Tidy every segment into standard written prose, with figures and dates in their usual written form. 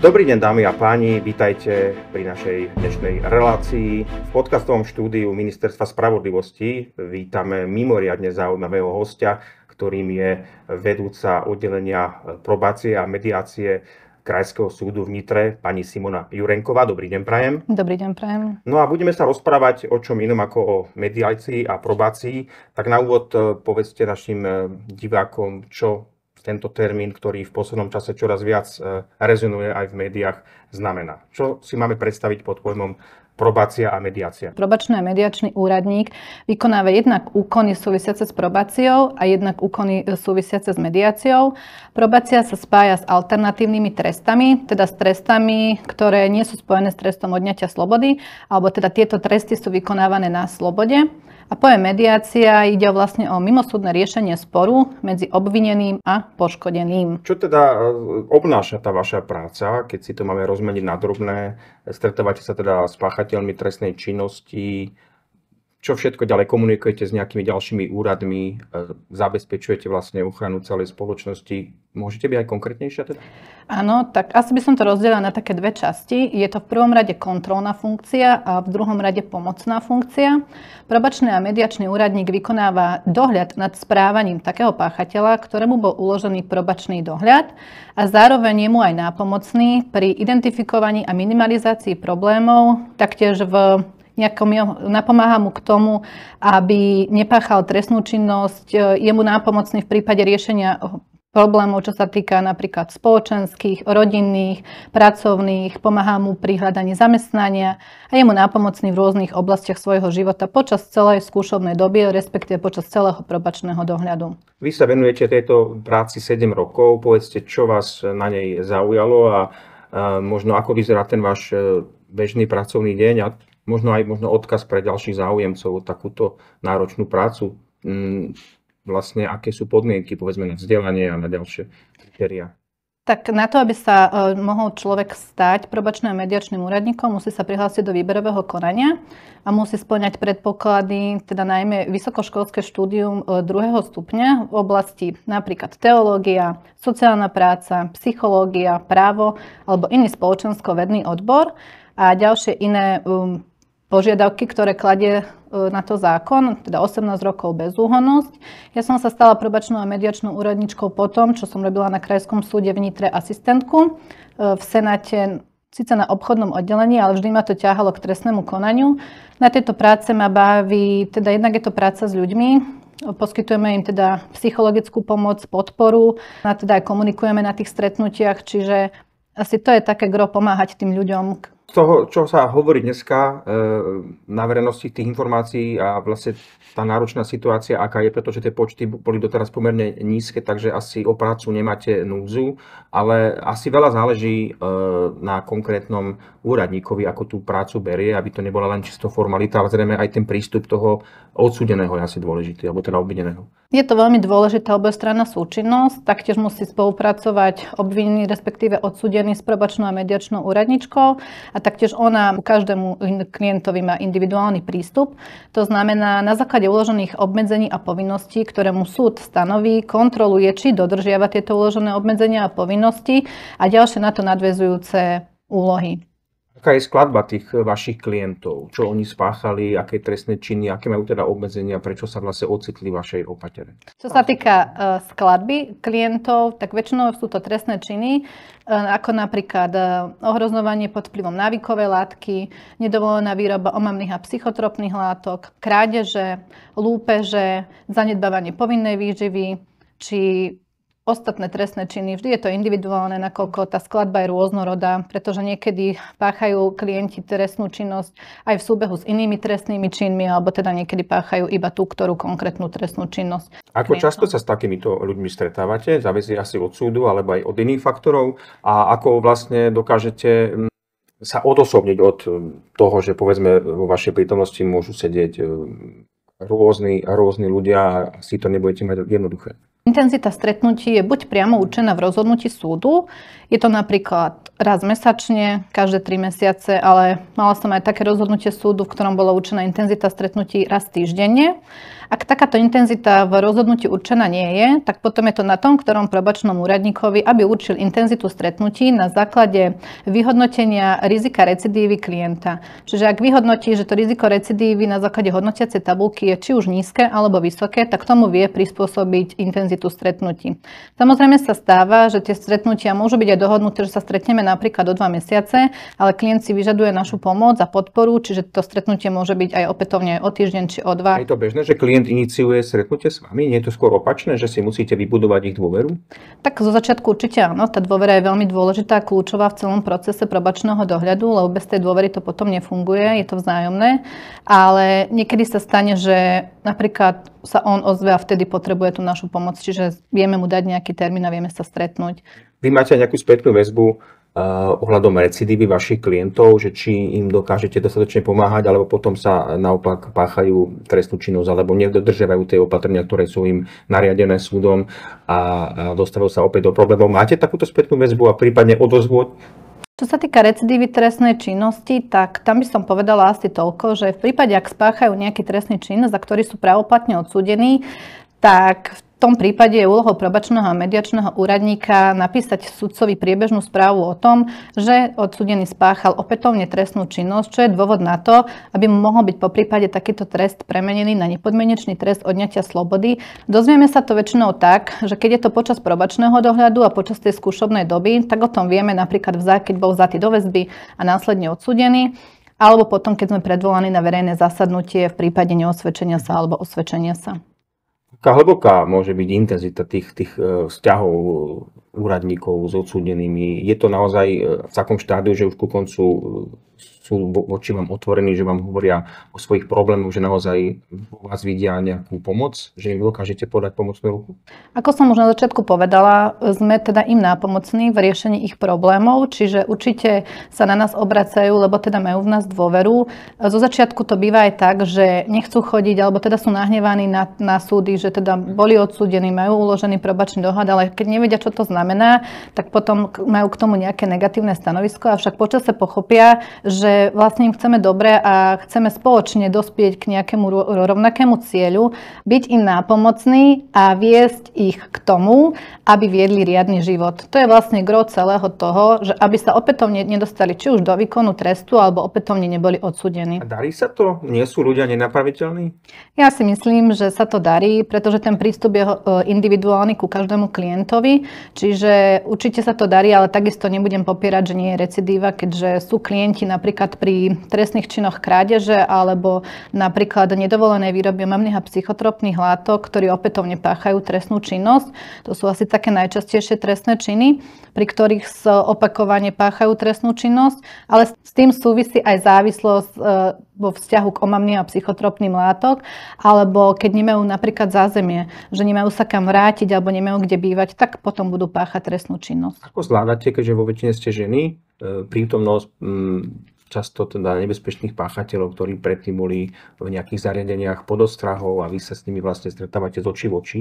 Dobrý deň, dámy a páni, vítajte pri našej dnešnej relácii. V podcastovom štúdiu Ministerstva spravodlivosti vítame mimoriadne zaujímavého hostia, ktorým je vedúca oddelenia probácie a mediácie Krajského súdu v Nitre, pani Simona Jurenková. Dobrý deň, prajem. Dobrý deň, prajem. No a budeme sa rozprávať o čom inom ako o mediácii a probácii. Tak na úvod povedzte našim divákom, čo tento termín, ktorý v poslednom čase čoraz viac rezonuje aj v médiách, znamená. Čo si máme predstaviť pod pojmom probácia a mediácia? Probačný a mediačný úradník vykonáva jednak úkony súvisiace s probáciou a jednak úkony súvisiace s mediáciou. Probácia sa spája s alternatívnymi trestami, teda s trestami, ktoré nie sú spojené s trestom odňatia slobody, alebo teda tieto tresty sú vykonávané na slobode. A pojem mediácia ide vlastne o mimosúdne riešenie sporu medzi obvineným a poškodeným. Čo teda obnáša tá vaša práca, keď si to máme rozmeniť na drobné? Stretávate sa teda s páchateľmi trestnej činnosti? Čo všetko ďalej komunikujete s nejakými ďalšími úradmi? Zabezpečujete vlastne ochranu celej spoločnosti? Môžete byť aj konkrétnejšia teda? Áno, tak asi by som to rozdelila na také dve časti. Je to v prvom rade kontrolná funkcia a v druhom rade pomocná funkcia. Probačný a mediačný úradník vykonáva dohľad nad správaním takého páchateľa, ktorému bol uložený probačný dohľad a zároveň je mu aj nápomocný pri identifikovaní a minimalizácii problémov, taktiež napomáha mu k tomu, aby nepáchal trestnú činnosť, je mu nápomocný v prípade riešenia problémov, čo sa týka napríklad spoločenských, rodinných, pracovných, pomáha mu pri hľadaní zamestnania a je mu nápomocný v rôznych oblastiach svojho života počas celej skúšobnej doby, respektíve počas celého probačného dohľadu. Vy sa venujete tejto práci 7 rokov, povedzte, čo vás na nej zaujalo a možno ako vyzerá ten váš bežný pracovný deň a možno odkaz pre ďalších záujemcov o takúto náročnú prácu. Vlastne aké sú podmienky, povedzme, na vzdelanie a na ďalšie kritériá? Tak na to, aby sa mohol človek stať probačným a mediačným úradníkom, musí sa prihlásiť do výberového konania a musí spĺňať predpoklady, teda najmä vysokoškolské štúdium 2. stupňa v oblasti napríklad teológia, sociálna práca, psychológia, právo alebo iný spoločensko-vedný odbor a ďalšie iné požiadavky, ktoré kladie na to zákon, teda 18 rokov bezúhonnosť. Ja som sa stala probačnou a mediačnou úradničkou po tom, čo som robila na Krajskom súde v Nitre asistentku. V Senáte, síce na obchodnom oddelení, ale vždy ma to ťahalo k trestnému konaniu. Na tejto práce ma baví, teda jednak je to práca s ľuďmi, poskytujeme im teda psychologickú pomoc, podporu, a teda aj komunikujeme na tých stretnutiach, čiže asi to je také gro pomáhať tým ľuďom. Z toho, čo sa hovorí dneska na verejnosti tých informácií a vlastne tá náročná situácia, aká je, pretože tie počty boli doteraz pomerne nízke, takže asi o prácu nemáte núdzu, ale asi veľa záleží na konkrétnom úradníkovi, ako tú prácu berie, aby to nebola len čisto formalita, ale zrejme aj ten prístup toho odsúdeného je asi dôležitý, alebo teda obvineného. Je to veľmi dôležitá obojstranná súčinnosť, taktiež musí spolupracovať obvinený, respektíve odsúdený s probačnou a mediačnou úradničkou a taktiež ona ku každému klientovi má individuálny prístup. To znamená, na základe uložených obmedzení a povinností, ktoré mu súd stanoví, kontroluje, či dodržiava tieto uložené obmedzenia a povinnosti a ďalšie na to nadväzujúce úlohy. Aká je skladba tých vašich klientov? Čo oni spáchali, aké trestné činy, aké majú teda obmedzenia, prečo sa vlastne ocitli v vašej opatere? Čo sa týka skladby klientov, tak väčšinou sú to trestné činy, ako napríklad ohrozovanie pod vplyvom návykovej látky, nedovolená výroba omamných a psychotropných látok, krádeže, lúpeže, zanedbávanie povinnej výživy, či ostatné trestné činy. Vždy je to individuálne, nakoľko tá skladba je rôznorodá, pretože niekedy páchajú klienti trestnú činnosť aj v súbehu s inými trestnými činmi, alebo teda niekedy páchajú iba tú, ktorú konkrétnu trestnú činnosť. Ako často sa s takýmito ľuďmi stretávate? Závisí asi od súdu, alebo aj od iných faktorov? A ako vlastne dokážete sa odosobniť od toho, že povedzme vo vašej prítomnosti môžu sedieť rôzni ľudia a si to nebudete mať jednoduché? Intenzita stretnutí je buď priamo určená v rozhodnutí súdu, je to napríklad raz mesačne, každé 3 mesiace, ale mala som aj také rozhodnutie súdu, v ktorom bola určená intenzita stretnutí raz týždenne. Ak takáto intenzita v rozhodnutí určená nie je, tak potom je to na tom, ktorom probačnom úradníkovi, aby určil intenzitu stretnutí na základe vyhodnotenia rizika recidívy klienta. Čiže ak vyhodnotí, že to riziko recidívy na základe hodnotiacej tabulky je či už nízke alebo vysoké, tak tomu vie prispôsobiť intenzitu stretnutí. Samozrejme sa stáva, že tie stretnutia môžu byť aj dohodnuté, že sa stretneme napríklad o 2 mesiace, ale klient si vyžaduje našu pomoc a podporu, čiže to stretnutie môže byť aj opätovne o týždeň či o 2. Je to bežné, že klient iniciuje stretnutie s vami? Nie je to skôr opačné, že si musíte vybudovať ich dôveru? Tak zo začiatku určite áno, tá dôvera je veľmi dôležitá a kľúčová v celom procese probačného dohľadu, lebo bez tej dôvery to potom nefunguje, je to vzájomné, ale niekedy sa stane, že napríklad sa on ozve a vtedy potrebuje tú našu pomoc, čiže vieme mu dať nejaký termín a vieme sa stretnúť. Vy máte nejakú spätnú väzbu ohľadom recidívy vašich klientov, že či im dokážete dostatočne pomáhať, alebo potom sa naopak páchajú trestnú činnosť, alebo nedodržiavajú tie opatrenia, ktoré sú im nariadené súdom a dostávajú sa opäť do problémov. Máte takúto spätnú väzbu a prípadne odozvu? Čo sa týka recidívy trestnej činnosti, tak tam by som povedala asi toľko, že v prípade, ak spáchajú nejaký trestný čin, za ktorý sú právoplatne odsúdení, tak v tom prípade je úlohou probačného a mediačného úradníka napísať sudcovi priebežnú správu o tom, že odsúdený spáchal opätovne trestnú činnosť, čo je dôvod na to, aby mu mohol byť po prípade takýto trest premenený na nepodmienečný trest odňatia slobody. Dozvieme sa to väčšinou tak, že keď je to počas probačného dohľadu a počas tej skúšobnej doby, tak o tom vieme napríklad keď bol vzatý do väzby a následne odsúdený, alebo potom, keď sme predvolaní na verejné zasadnutie v prípade neosvedčenia sa alebo osvedčenia sa. Aká hlboká môže byť intenzita tých vzťahov úradníkov s odsúdenými? Je to naozaj v takom štádiu, že už ku koncu sú voči vám otvorení, že vám hovoria o svojich problémoch, že naozaj u vás vidia nejakú pomoc, že im dokážete podať pomocnú ruku? Ako som už na začiatku povedala, sme teda im nápomocní v riešení ich problémov, čiže určite sa na nás obracajú, lebo teda majú v nás dôveru. Zo začiatku to býva aj tak, že nechcú chodiť, alebo teda sú nahnevaní na súdy, že teda boli odsúdení, majú uložený probačný dohľad, ale keď nevedia, čo to znamená, tak potom majú k tomu nejaké negatívne stanovisko, avšak počase pochopia, že vlastne im chceme dobre a chceme spoločne dospieť k nejakému rovnakému cieľu, byť im nápomocný a viesť ich k tomu, aby viedli riadny život. To je vlastne gro celého toho, že aby sa opätovne nedostali či už do výkonu trestu, alebo opätovne neboli odsúdení. A darí sa to? Nie sú ľudia nenapraviteľní? Ja si myslím, že sa to darí, pretože ten prístup je individuálny ku každému klientovi, čiže určite sa to darí, ale takisto nebudem popierať, že nie je recidíva, keďže sú klienti napríklad pri trestných činoch krádeže alebo napríklad nedovolenej výroby omamných a psychotropných látok, ktorí opätovne páchajú trestnú činnosť. To sú asi také najčastejšie trestné činy, pri ktorých opakovane páchajú trestnú činnosť, ale s tým súvisí aj závislosť vo vzťahu k omamným a psychotropným látok, alebo keď nemajú napríklad zázemie, že nemajú sa kam vrátiť alebo nemajú kde bývať, tak potom budú páchať trestnú činnosť. Ako zvládate, keďže vo väčšine ste ženy, prítomnosť často teda nebezpečných páchateľov, ktorí predtým boli v nejakých zariadeniach pod ostrahou a vy sa s nimi vlastne stretávate z očí v oči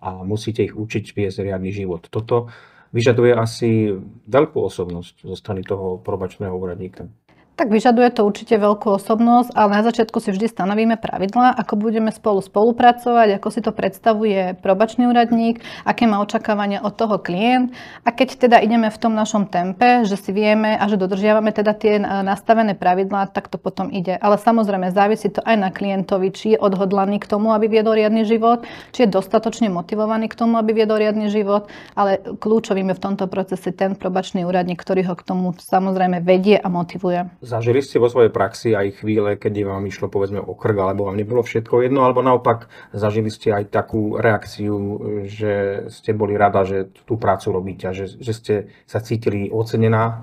a musíte ich učiť viesť riadny život. Toto vyžaduje asi veľkú osobnosť zo strany toho probačného úradníka. Tak vyžaduje to určite veľkú osobnosť, ale na začiatku si vždy stanovíme pravidlá, ako budeme spolupracovať, ako si to predstavuje probačný úradník, aké má očakávania od toho klient. A keď teda ideme v tom našom tempe, že si vieme a že dodržiavame teda tie nastavené pravidlá, tak to potom ide. Ale samozrejme závisí to aj na klientovi, či je odhodlaný k tomu, aby viedol riadny život, či je dostatočne motivovaný k tomu, aby viedol riadny život, ale kľúčovým je v tomto procese ten probačný úradník, ktorý ho k tomu samozrejme vedie a motivuje. Zažili ste vo svojej praxi aj chvíle, keď vám išlo povedzme o krk, alebo vám nebolo všetko jedno, alebo naopak zažili ste aj takú reakciu, že ste boli rada, že tú prácu robíte a že ste sa cítili ocenená?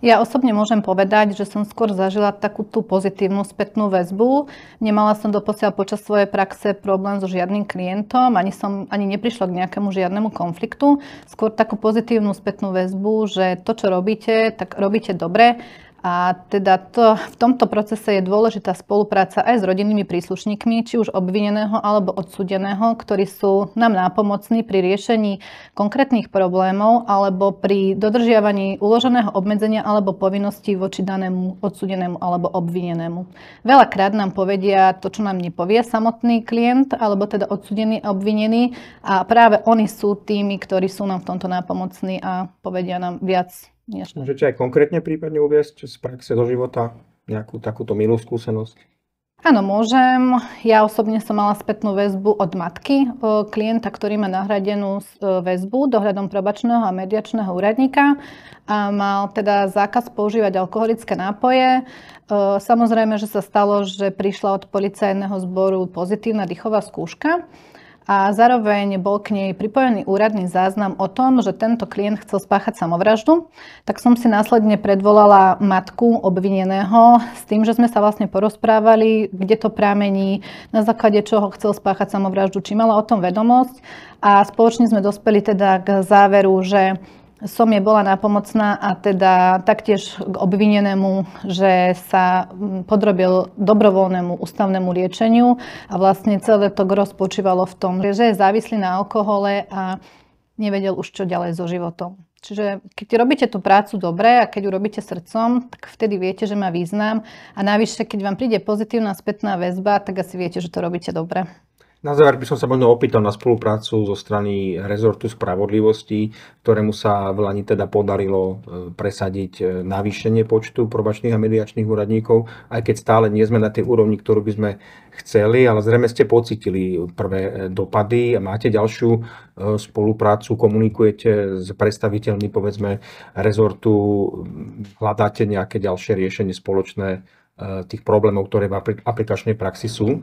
Ja osobne môžem povedať, že som skôr zažila takú tú pozitívnu spätnú väzbu. Nemala som doposiaľ počas svojej praxe problém so žiadnym klientom, ani neprišlo k nejakému žiadnemu konfliktu. Skôr takú pozitívnu spätnú väzbu, že to, čo robíte, tak robíte dobre. A teda v tomto procese je dôležitá spolupráca aj s rodinnými príslušníkmi, či už obvineného alebo odsúdeného, ktorí sú nám nápomocní pri riešení konkrétnych problémov alebo pri dodržiavaní uloženého obmedzenia alebo povinností voči danému odsúdenému alebo obvinenému. Veľakrát nám povedia to, čo nám nepovie samotný klient alebo teda odsúdený a obvinený, a práve oni sú tými, ktorí sú nám v tomto nápomocní a povedia nám viac. Môžete aj konkrétne prípadne uviesť z praxe do života nejakú takúto milú skúsenosť? Áno, môžem. Ja osobne som mala spätnú väzbu od matky klienta, ktorý má nahradenú väzbu dohľadom probačného a mediačného úradníka a mal teda zákaz používať alkoholické nápoje. Samozrejme, že sa stalo, že prišla od policajného zboru pozitívna dýchová skúška. A zároveň bol k nej pripojený úradný záznam o tom, že tento klient chcel spáchať samovraždu. Tak som si následne predvolala matku obvineného s tým, že sme sa vlastne porozprávali, kde to pramení, na základe čoho chcel spáchať samovraždu, či mala o tom vedomosť. A spoločne sme dospeli teda k záveru, že som jej bola nápomocná a teda taktiež k obvinenému, že sa podrobil dobrovoľnému ústavnému liečeniu a vlastne celé to gros spočívalo v tom, že je závislý na alkohole a nevedel už čo ďalej so životom. Čiže keď robíte tú prácu dobre a keď ju robíte srdcom, tak vtedy viete, že má význam a navyše, keď vám príde pozitívna spätná väzba, tak asi viete, že to robíte dobre. Na záver by som sa možno opýtal na spoluprácu zo strany rezortu spravodlivosti, ktorému sa v Lani teda podarilo presadiť navýšenie počtu probačných a mediačných úradníkov, aj keď stále nie sme na tej úrovni, ktorú by sme chceli, ale zrejme ste pocítili prvé dopady a máte ďalšiu spoluprácu, komunikujete s predstaviteľmi, povedzme, rezortu, hľadáte nejaké ďalšie riešenie spoločné tých problémov, ktoré v aplikačnej praxi sú?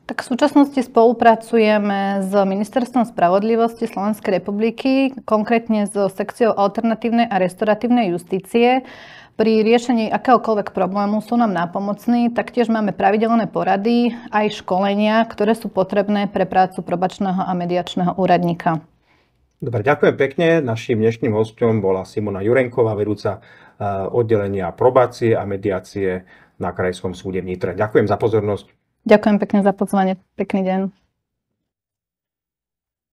Tak v súčasnosti spolupracujeme s Ministerstvom spravodlivosti Slovenskej republiky, konkrétne so sekciou alternatívnej a restoratívnej justície. Pri riešení akéhokoľvek problému sú nám nápomocní, taktiež máme pravidelné porady, aj školenia, ktoré sú potrebné pre prácu probačného a mediačného úradníka. Dobre, ďakujem pekne. Naším dnešným hosťom bola Simona Jurenková, vedúca oddelenia probácie a mediácie na Krajskom súde v Nitre. Ďakujem za pozornosť. Ďakujem pekne za pozvanie. Pekný deň.